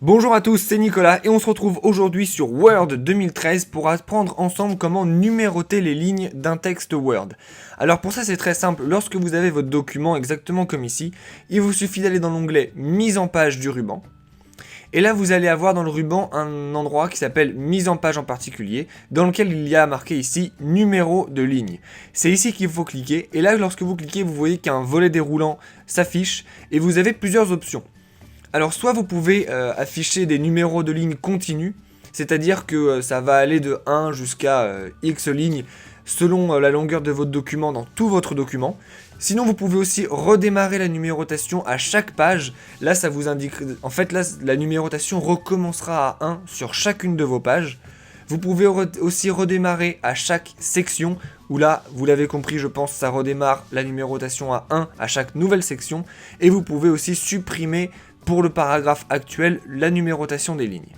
Bonjour à tous, c'est Nicolas et on se retrouve aujourd'hui sur Word 2013 pour apprendre ensemble comment numéroter les lignes d'un texte Word. Alors pour ça c'est très simple, lorsque vous avez votre document exactement comme ici, il vous suffit d'aller dans l'onglet Mise en page du ruban. Et là vous allez avoir dans le ruban un endroit qui s'appelle Mise en page en particulier, dans lequel il y a marqué ici numéro de ligne. C'est ici qu'il faut cliquer et là lorsque vous cliquez vous voyez qu'un volet déroulant s'affiche et vous avez plusieurs options. Alors soit vous pouvez afficher des numéros de ligne continus, c'est-à-dire que ça va aller de 1 jusqu'à X lignes selon la longueur de votre document dans tout votre document. Sinon vous pouvez aussi redémarrer la numérotation à chaque page, là ça vous indique, en fait là la numérotation recommencera à 1 sur chacune de vos pages. Vous pouvez aussi redémarrer à chaque section, où là, vous l'avez compris, je pense, ça redémarre la numérotation à 1 à chaque nouvelle section. Et vous pouvez aussi supprimer, pour le paragraphe actuel, la numérotation des lignes.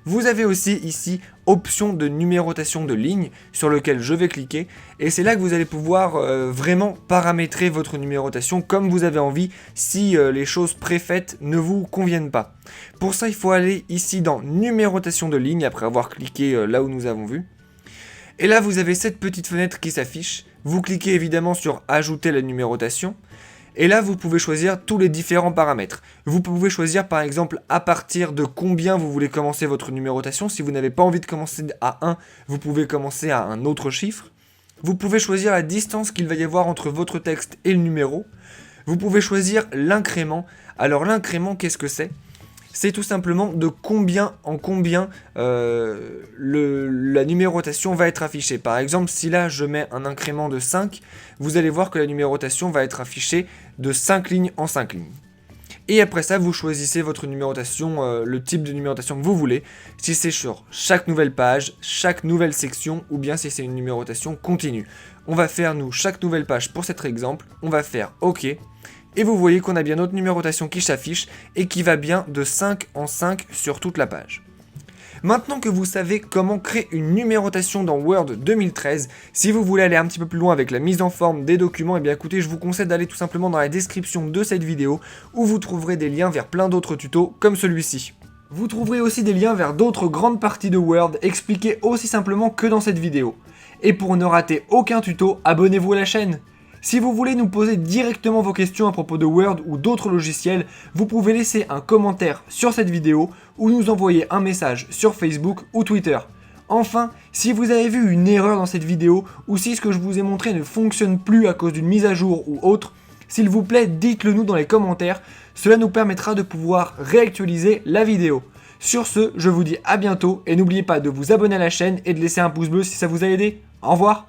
Vous avez aussi ici option de numérotation de lignes sur lequel je vais cliquer et c'est là que vous allez pouvoir vraiment paramétrer votre numérotation comme vous avez envie si les choses préfaites ne vous conviennent pas. Pour ça il faut aller ici dans numérotation de lignes après avoir cliqué là où nous avons vu. Et là vous avez cette petite fenêtre qui s'affiche, vous cliquez évidemment sur ajouter la numérotation. Et là, vous pouvez choisir tous les différents paramètres. Vous pouvez choisir par exemple à partir de combien vous voulez commencer votre numérotation. Si vous n'avez pas envie de commencer à 1, vous pouvez commencer à un autre chiffre. Vous pouvez choisir la distance qu'il va y avoir entre votre texte et le numéro. Vous pouvez choisir l'incrément. Alors l'incrément, qu'est-ce que c'est ? C'est tout simplement de combien en combien la numérotation va être affichée. Par exemple, si là je mets un incrément de 5, vous allez voir que la numérotation va être affichée de 5 lignes en 5 lignes. Et après ça, vous choisissez votre numérotation, le type de numérotation que vous voulez, si c'est sur chaque nouvelle page, chaque nouvelle section, ou bien si c'est une numérotation continue. On va faire, nous, chaque nouvelle page pour cet exemple, on va faire OK. Et vous voyez qu'on a bien notre numérotation qui s'affiche et qui va bien de 5 en 5 sur toute la page. Maintenant que vous savez comment créer une numérotation dans Word 2013, si vous voulez aller un petit peu plus loin avec la mise en forme des documents, eh bien écoutez, je vous conseille d'aller tout simplement dans la description de cette vidéo où vous trouverez des liens vers plein d'autres tutos comme celui-ci. Vous trouverez aussi des liens vers d'autres grandes parties de Word expliquées aussi simplement que dans cette vidéo. Et pour ne rater aucun tuto, abonnez-vous à la chaîne. Si vous voulez nous poser directement vos questions à propos de Word ou d'autres logiciels, vous pouvez laisser un commentaire sur cette vidéo ou nous envoyer un message sur Facebook ou Twitter. Enfin, si vous avez vu une erreur dans cette vidéo ou si ce que je vous ai montré ne fonctionne plus à cause d'une mise à jour ou autre, s'il vous plaît, dites-le nous dans les commentaires, cela nous permettra de pouvoir réactualiser la vidéo. Sur ce, je vous dis à bientôt et n'oubliez pas de vous abonner à la chaîne et de laisser un pouce bleu si ça vous a aidé. Au revoir!